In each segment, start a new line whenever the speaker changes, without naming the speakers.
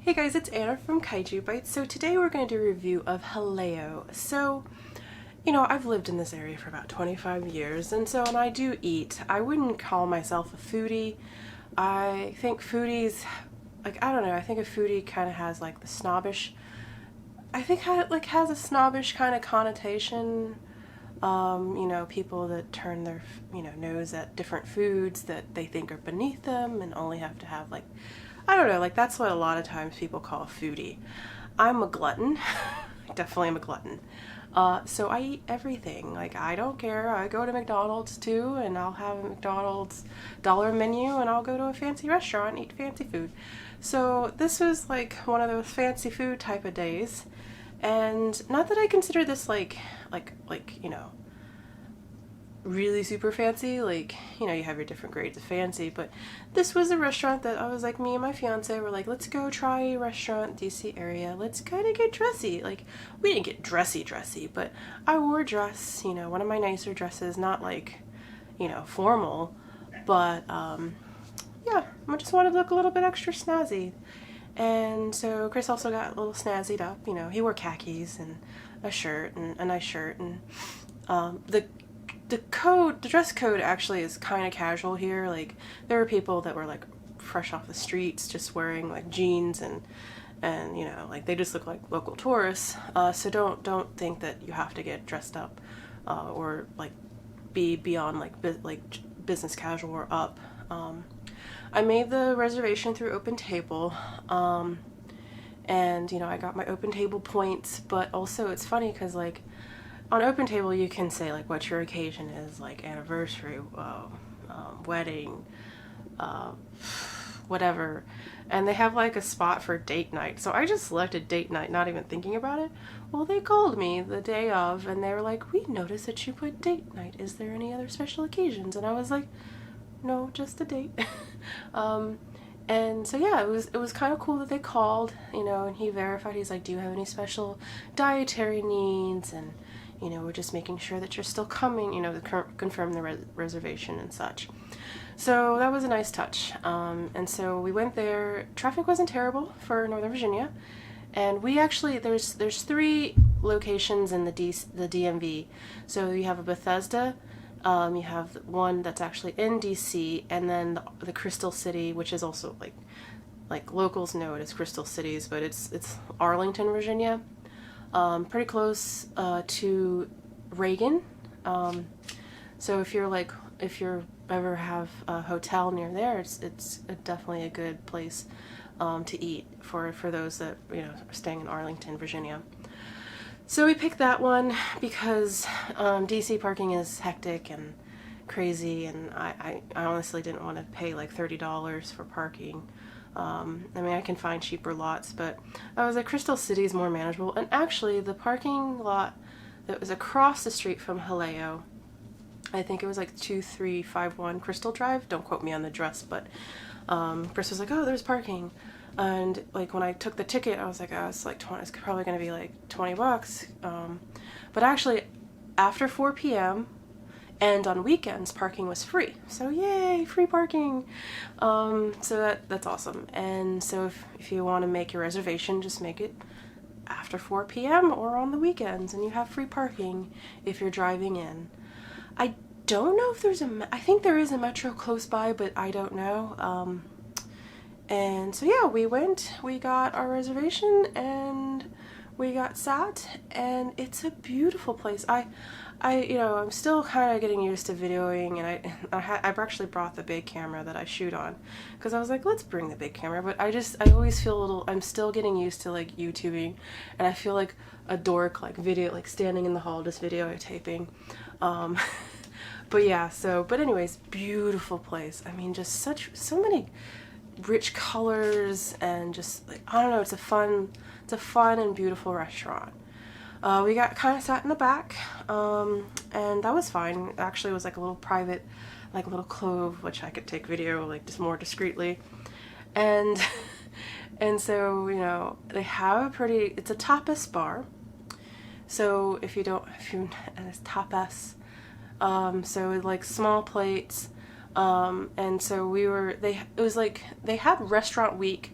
Hey guys, it's Anna from Kaiju Bites. So today we're going to do a review of Jaleo. So, I've lived in this area for about 25 years, and so when I do eat, I wouldn't call myself a foodie. I think foodies, I don't know, I think a foodie kind of has like the snobbish, has a snobbish kind of connotation. People that turn their, nose at different foods that they think are beneath them and only have to have I don't know, that's what a lot of times people call a foodie. I'm a glutton. Definitely am a glutton. So I eat everything. I don't care. I go to McDonald's too, and I'll have a McDonald's dollar menu, and I'll go to a fancy restaurant and eat fancy food. So this was one of those fancy food type of days. And not that I consider this really super fancy, you have your different grades of fancy, but this was a restaurant that I was me and my fiance were let's go try a restaurant, DC area, let's kind of get dressy. We didn't get dressy, but I wore a dress, one of my nicer dresses, not formal, but yeah, I just wanted to look a little bit extra snazzy. And so Chris also got a little snazzied up, he wore khakis and a shirt and a nice shirt, and the dress code actually is kind of casual here. There were people that were fresh off the streets, just wearing jeans and they just look like local tourists. So don't think that you have to get dressed up or be beyond business casual or up. I made the reservation through Open Table, and I got my Open Table points, but also it's funny because on Open Table you can say what your occasion is, anniversary, wedding, whatever, and they have a spot for date night. So I just selected date night, not even thinking about it. Well, they called me the day of and they were we noticed that you put date night. Is there any other special occasions? And I was no, just a date. And so yeah, it was kind of cool that they called, and he verified. He's do you have any special dietary needs? And we're just making sure that you're still coming, to confirm the reservation and such. So that was a nice touch. And so we went there. Traffic wasn't terrible for Northern Virginia. And we actually, there's 3 locations in the DMV. So you have a Bethesda, you have one that's actually in DC, and then the Crystal City, which is also locals know it as Crystal Cities, but it's Arlington, Virginia. Pretty close to Reagan. So if you're ever have a hotel near there, it's definitely a good place to eat for those that are staying in Arlington, Virginia. So we picked that one because DC parking is hectic and crazy, and I honestly didn't want to pay $30 for parking. I can find cheaper lots, but I was Crystal City is more manageable. And actually, the parking lot that was across the street from Jaleo, I think it was 2351 Crystal Drive. Don't quote me on the address, but Chris was oh, there's parking. And when I took the ticket, I was oh, it's 20. It's probably going to be $20. But actually, after 4 p.m. and on weekends, parking was free. So yay, free parking. So that's awesome. And so if you want to make your reservation, just make it after 4 p.m. or on the weekends, and you have free parking if you're driving in. I don't know if there's I think there is a metro close by, but I don't know. And so yeah, we got our reservation and we got sat, and it's a beautiful place. I'm still kind of getting used to videoing, and I actually brought the big camera that I shoot on, because I was let's bring the big camera, but I always feel I'm still getting used to YouTubing, and I feel like a dork, video, standing in the hall just videotaping. But yeah, but anyways, beautiful place. Just so many rich colors, and just I don't know, it's a fun and beautiful restaurant. We got kind of sat in the back, and that was fine. Actually, it was a little private, little clove, which I could take video just more discreetly. And and so they have it's a tapas bar. So if you and it's tapas, so small plates. And so they had restaurant week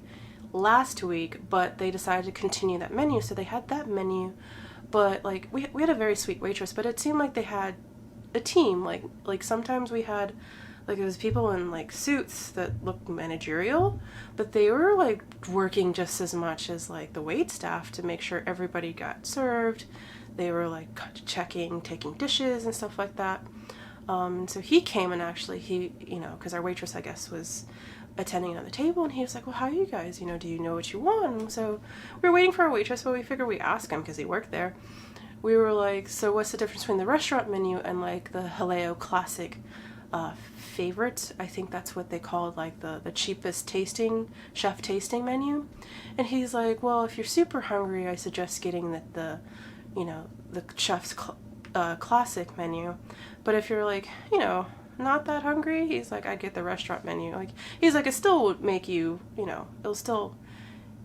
last week, but they decided to continue that menu, so they had that menu. But like we had a very sweet waitress, but it seemed like they had a team. Like sometimes we had like it was people in like suits that looked managerial, but they were like working just as much as like the wait staff to make sure everybody got served. They were like checking, taking dishes and stuff like that. So he came, and actually he, because our waitress, I guess, was attending on the table, and he was like, well, how are you guys? Do you know what you want? And so we were waiting for our waitress, but we figured we'd ask him because he worked there. We were like, so what's the difference between the restaurant menu and like the Jaleo Classic favorite? I think that's what they called like the cheapest chef tasting menu. And he's like, well, if you're super hungry, I suggest getting the chef's classic menu. But if you're like, not that hungry, he's like, I'd get the restaurant menu. Like, he's like, it still would make you, it'll still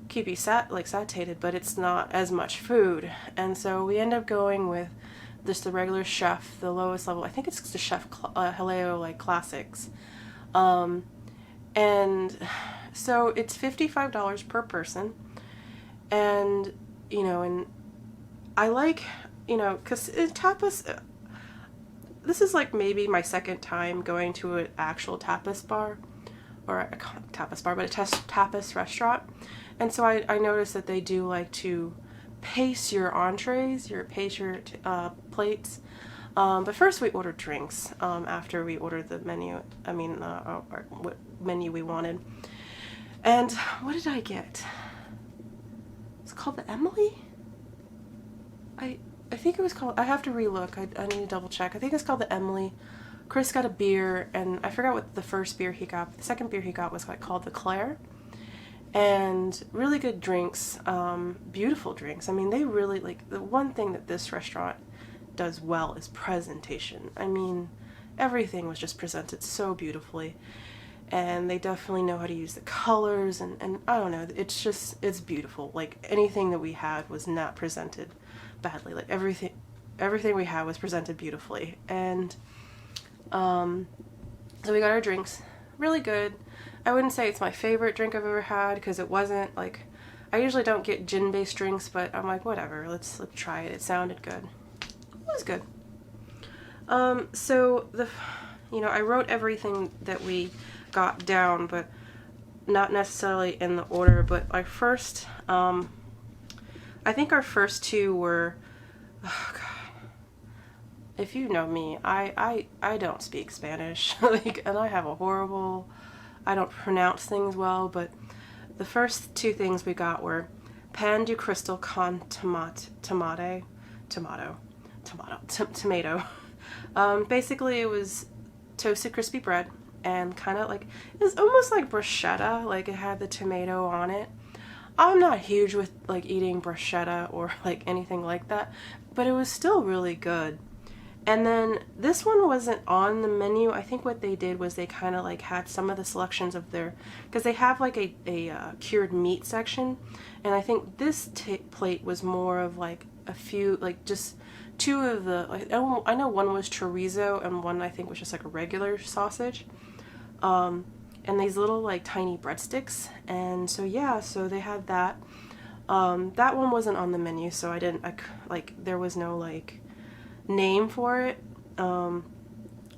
keep you satiated, but it's not as much food. And so we end up going with just the regular chef, the lowest level. I think it's the chef Jaleo like classics. And so it's $55 per person. And, and I like, because tapas, this is like maybe my second time going to an actual tapas bar, or a tapas bar, but a tapas restaurant. And so I noticed that they do like to pace your entrees, pace your plates. But first we ordered drinks after we ordered the menu, what menu we wanted. And what did I get? It's called the Emily? I think it was called, I have to relook, I need to double check. I think it's called the Emily. Chris got a beer, and I forgot what the first beer he got. The second beer he got was called the Claire. And really good drinks, beautiful drinks. I mean, they really, like, the one thing that this restaurant does well is presentation. I mean, everything was just presented so beautifully. And they definitely know how to use the colors, and I don't know, it's beautiful. Like, anything that we had was not presented badly. Like, everything we had was presented beautifully. And so we got our drinks, really good. I wouldn't say it's my favorite drink I've ever had, because it wasn't like, I usually don't get gin based drinks, but I'm like, whatever, let's try it. It sounded good. It was good. So I wrote everything that we got down, but not necessarily in the order. But our first, I think our first two were, oh God, if you know me, I don't speak Spanish, and I have a horrible, I don't pronounce things well, but the first two things we got were pan de crystal con tomato. Basically it was toasted crispy bread, and kind of like, it was almost like bruschetta, like it had the tomato on it. I'm not huge with like eating bruschetta or like anything like that, but it was still really good. And then this one wasn't on the menu. I think what they did was they kind of like had some of the selections of their, because they have like a cured meat section, and I think this plate was more of like a few, like just two of the, like, I know one was chorizo and one I think was just like a regular sausage, and these little like tiny breadsticks. And so yeah, so they had that. That one wasn't on the menu, so there was no like name for it. Oh,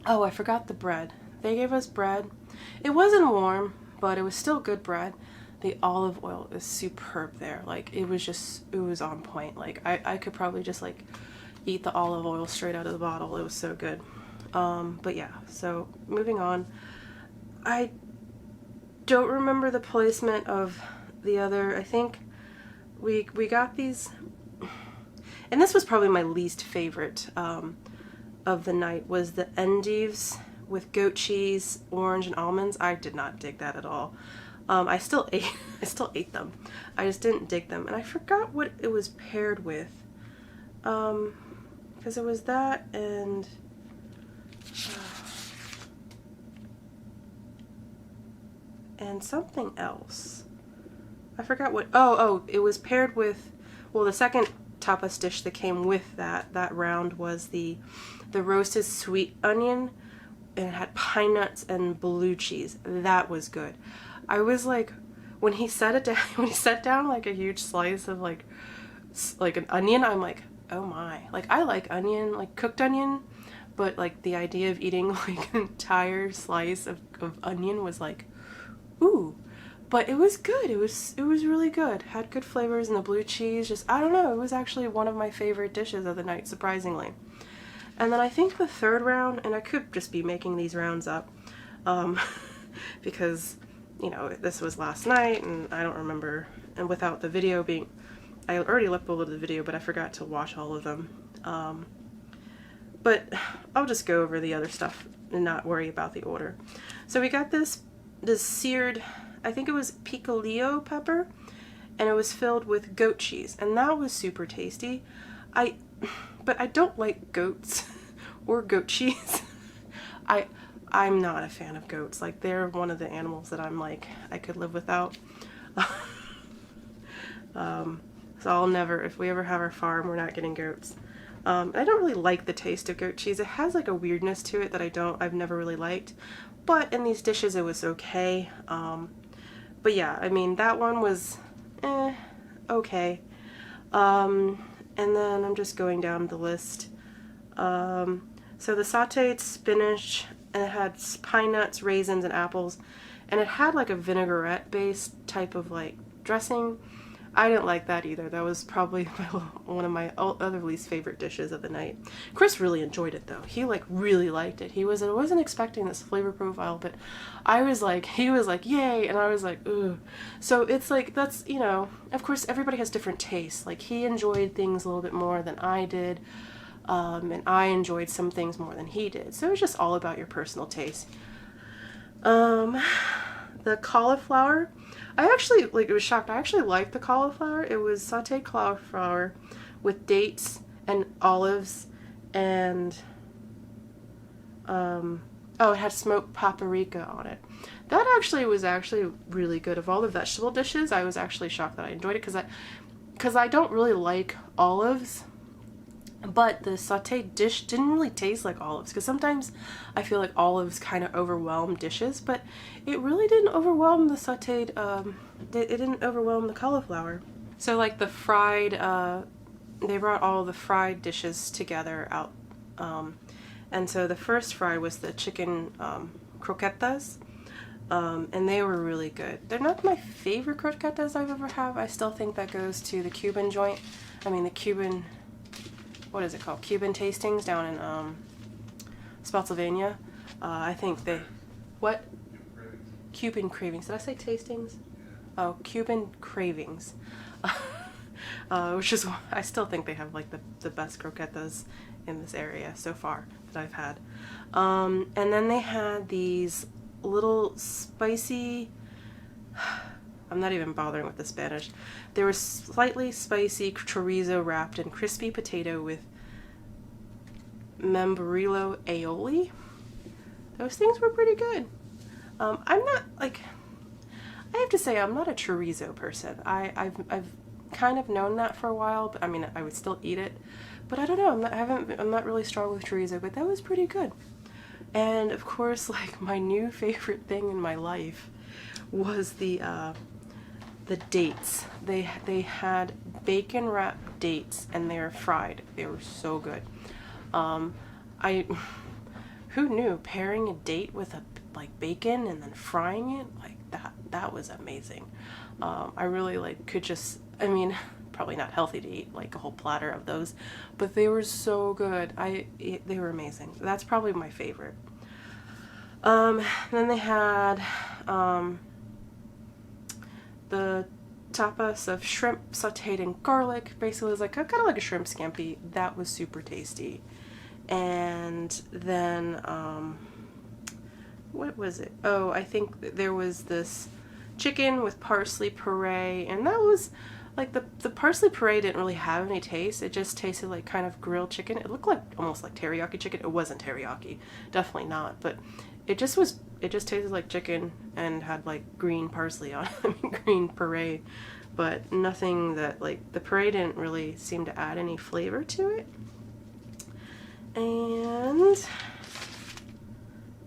I forgot the bread. They gave us bread. It wasn't warm, but it was still good bread. The olive oil is superb there. Like, it was on point. Like, I could probably just like eat the olive oil straight out of the bottle. It was so good. But yeah, so moving on. I don't remember the placement of the other. I think we got these, and this was probably my least favorite of the night, was the endives with goat cheese, orange, and almonds. I did not dig that at all. I still ate them. I just didn't dig them, and I forgot what it was paired with. Because it was that and something else. I forgot what. Oh, it was paired with. Well, the second tapas dish that came with that round was the roasted sweet onion, and it had pine nuts and blue cheese. That was good. I was like, when he set it down, when he set down like a huge slice of like an onion, I'm like, oh my. Like, I like onion, like cooked onion, but like the idea of eating like an entire slice of onion was like, ooh. But it was good. It was really good. Had good flavors, and the blue cheese, just, I don't know, it was actually one of my favorite dishes of the night, surprisingly. And then I think the third round, and I could just be making these rounds up, because, you know, this was last night, and I don't remember, and without the video being, I already uploaded the video, but I forgot to watch all of them. But I'll just go over the other stuff and not worry about the order. So we got this seared, I think it was picolillo pepper, and it was filled with goat cheese, and that was super tasty. But I don't like goats or goat cheese. I'm not a fan of goats. Like, they're one of the animals that I'm like, I could live without. So I'll never, if we ever have our farm, we're not getting goats. I don't really like the taste of goat cheese. It has like a weirdness to it that I've never really liked. But in these dishes it was okay. But yeah, I mean, that one was okay. And then I'm just going down the list. So the sauteed spinach, and it had pine nuts, raisins, and apples, and it had like a vinaigrette based type of like dressing. I didn't like that either. That was probably one of my other least favorite dishes of the night. Chris really enjoyed it though. He like really liked it. I wasn't expecting this flavor profile, but he was like, yay, and I was like, ugh. So it's like, that's, you know, of course everybody has different tastes. Like, he enjoyed things a little bit more than I did, and I enjoyed some things more than he did. So it's just all about your personal taste. The cauliflower, I actually, like, it was shocked. I actually liked the cauliflower. It was sauteed cauliflower with dates and olives and, oh, it had smoked paprika on it. That actually was really good. Of all the vegetable dishes, I was actually shocked that I enjoyed it, because I don't really like olives. But the sauteed dish didn't really taste like olives, because sometimes I feel like olives kind of overwhelm dishes, but it really didn't overwhelm the sauteed, it didn't overwhelm the cauliflower. So like the fried, they brought all the fried dishes together out, and so the first fry was the chicken croquettas, and they were really good. They're not my favorite croquettas I've ever had. I still think that goes to the Cuban joint, the Cuban, what is it called? Cuban Tastings down in Spotsylvania. I think they, what? Cuban Cravings. Did I say Tastings? Oh, Cuban Cravings. Which is, I still think they have like the best croquetas in this area so far that I've had. And then they had these little spicy, I'm not even bothering with the Spanish. There was slightly spicy chorizo wrapped in crispy potato with membrillo aioli. Those things were pretty good. I'm not, like, I have to say, I'm not a chorizo person. I've kind of known that for a while, but I mean, I would still eat it. But I don't know, I'm not really strong with chorizo, but that was pretty good. And of course, like, my new favorite thing in my life was the dates. They had bacon wrapped dates, and they were fried. They were so good. Who knew pairing a date with like bacon and then frying it like that was amazing. I really could just, probably not healthy to eat like a whole platter of those, but they were so good. They were amazing. That's probably my favorite. Then they had the tapas of shrimp sauteed in garlic. Basically, it was like kind of like a shrimp scampi. That was super tasty. And then what was it? Oh, I think there was this chicken with parsley puree, and that was like the parsley puree didn't really have any taste. It just tasted like kind of grilled chicken. It looked like almost like teriyaki chicken. It wasn't teriyaki, definitely not, but it just tasted like chicken and had like green parsley on it, green puree, but nothing that, like, the puree didn't really seem to add any flavor to it. And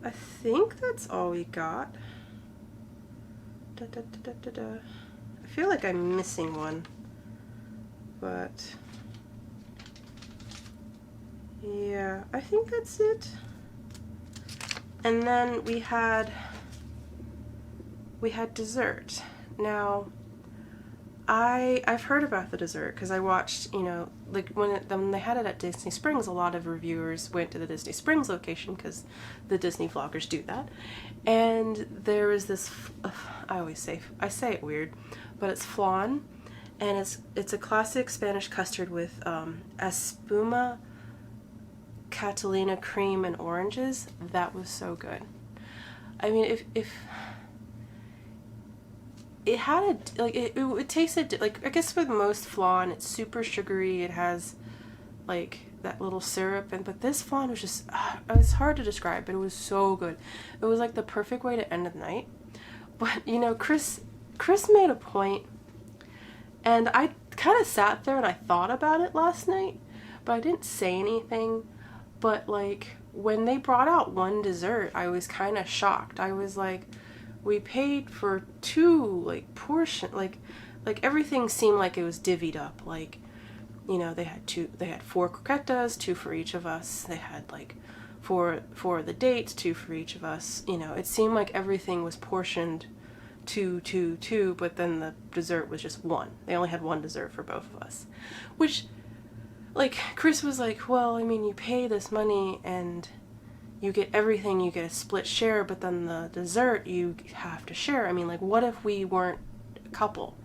I think that's all we got. I feel like I'm missing one, but yeah, I think that's it. And then we had dessert. Now, I've heard about the dessert because I watched, you know, like when they had it at Disney Springs, a lot of reviewers went to the Disney Springs location because the Disney vloggers do that. And there was this, I say it weird, but it's flan, and it's a classic Spanish custard with espuma, Catalina cream, and oranges. That was so good. I mean, if it had it tasted like, I guess with most flan, it's super sugary. It has like that little syrup, but this flan was just, it's hard to describe, but it was so good. It was like the perfect way to end the night. But you know, Chris made a point, and I kind of sat there and I thought about it last night, but I didn't say anything. But like when they brought out one dessert, I was kind of shocked. I was like, we paid for two like portion, like everything seemed like it was divvied up. Like, you know, they had 4 croquetas, 2 for each of us. They had like four the dates, 2 for each of us. You know, it seemed like everything was portioned 2, but then the dessert was just 1. They only had 1 dessert for both of us, which, like, Chris was like, well, I mean, you pay this money and you get everything, you get a split share, but then the dessert you have to share. I mean, like, what if we weren't a couple?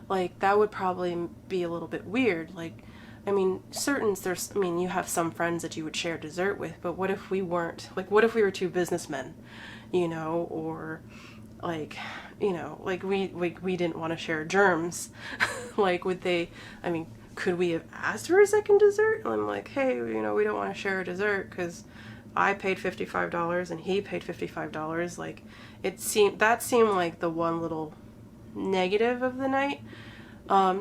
Like, that would probably be a little bit weird. Like, I mean, you have some friends that you would share dessert with, but what if we weren't? Like, what if we were 2 businessmen, you know, or like, you know, like we didn't want to share germs. Like, would they, I mean, could we have asked for a second dessert? And I'm like, hey, you know, we don't want to share a dessert because I paid $55 and he paid $55. Like, that seemed like the one little negative of the night. I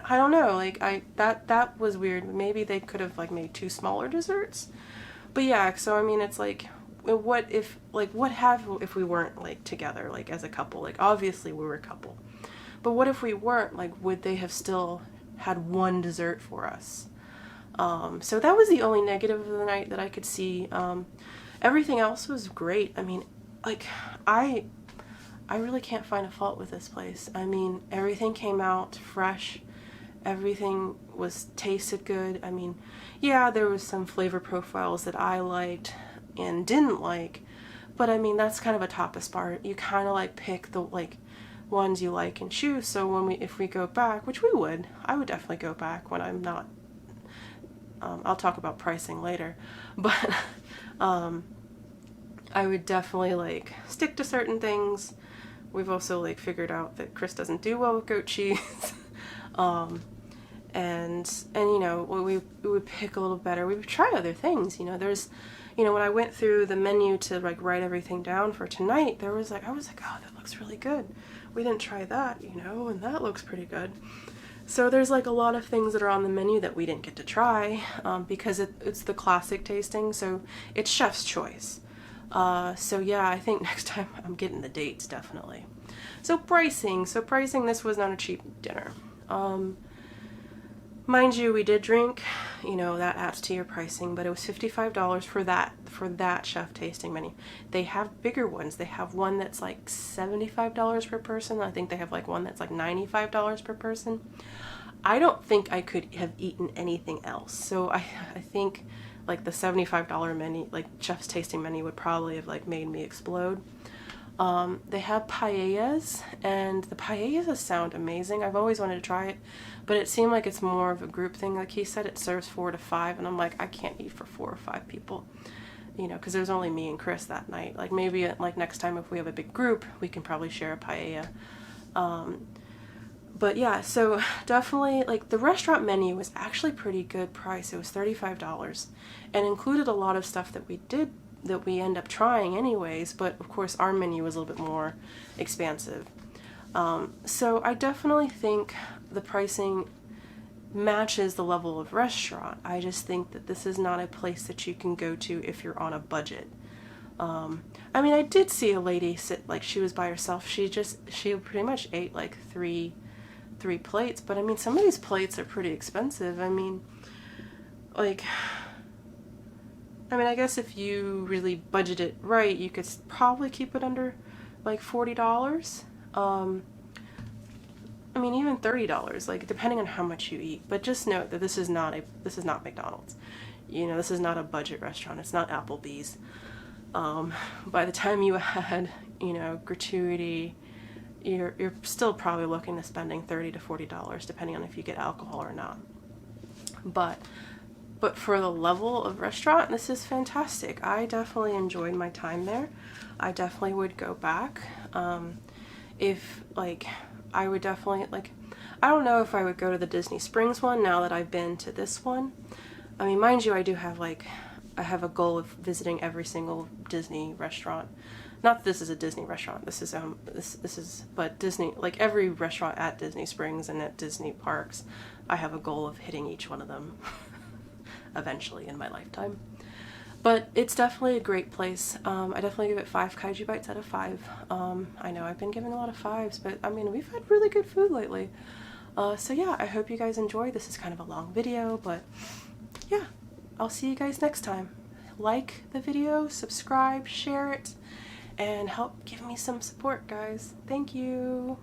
don't know, like, that was weird. Maybe they could have like made 2 smaller desserts. But yeah, so I mean, it's like, what if we weren't like together, like as a couple? Like, obviously we were a couple, but what if we weren't? Like, would they have still had 1 dessert for us? So that was the only negative of the night that I could see. Everything else was great. I mean, like, I really can't find a fault with this place. I mean, everything came out fresh. Everything tasted good. I mean, yeah, there was some flavor profiles that I liked and didn't like, but I mean, that's kind of a tapas bar. You kind of like pick the like ones you like and choose. So if we go back, which I would definitely go back when I'm not. I'll talk about pricing later, but I would definitely like stick to certain things. We've also like figured out that Chris doesn't do well with goat cheese. And you know, we would pick a little better. We would try other things. You know, when I went through the menu to like write everything down for tonight, I was like, oh, that looks really good. We didn't try that, you know, and that looks pretty good. So there's like a lot of things that are on the menu that we didn't get to try, because it's the classic tasting, so it's chef's choice. So yeah, I think next time I'm getting the dates, definitely. So pricing, this was not a cheap dinner. Mind you, we did drink, you know, that adds to your pricing, but it was $55 for that chef tasting menu. They have bigger ones. They have one that's like $75 per person. I think they have like one that's like $95 per person. I don't think I could have eaten anything else. So I think like the $75 menu, like chef's tasting menu, would probably have like made me explode. They have paellas, and the paellas sound amazing. I've always wanted to try it, but it seemed like it's more of a group thing. Like he said, it serves 4 to 5, and I'm like, I can't eat for 4 or 5 people, you know, because there was only me and Chris that night. Like, maybe like next time if we have a big group, we can probably share a paella. But yeah, so definitely, like, the restaurant menu was actually pretty good price. It was $35 and included a lot of stuff that we end up trying anyways, but of course our menu was a little bit more expansive. So I definitely think the pricing matches the level of restaurant. I just think that this is not a place that you can go to if you're on a budget. I mean, I did see a lady sit, like, she was by herself. She pretty much ate like three plates, but I mean, some of these plates are pretty expensive. I mean, like, I guess if you really budget it right, you could probably keep it under like $40. I mean, even $30, like, depending on how much you eat. But just note that this is not McDonald's. You know, this is not a budget restaurant. It's not Applebee's. By the time you add, you know, gratuity, you're still probably looking to spending $30 to $40, depending on if you get alcohol or not. But for the level of restaurant, this is fantastic. I definitely enjoyed my time there. I definitely would go back. If, like, I would definitely, like, I don't know if I would go to the Disney Springs one now that I've been to this one. I mean, mind you, I do have, like, I have a goal of visiting every single Disney restaurant. Not that this is a Disney restaurant. This is, but Disney, like, every restaurant at Disney Springs and at Disney parks, I have a goal of hitting each one of them eventually in my lifetime. But it's definitely a great place. I definitely give it 5 kaiju bites out of 5. I know I've been giving a lot of 5s, but I mean, we've had really good food lately. So yeah, I hope you guys enjoyed. This is kind of a long video, but yeah, I'll see you guys next time. Like the video, subscribe, share it, and help give me some support, guys. Thank you.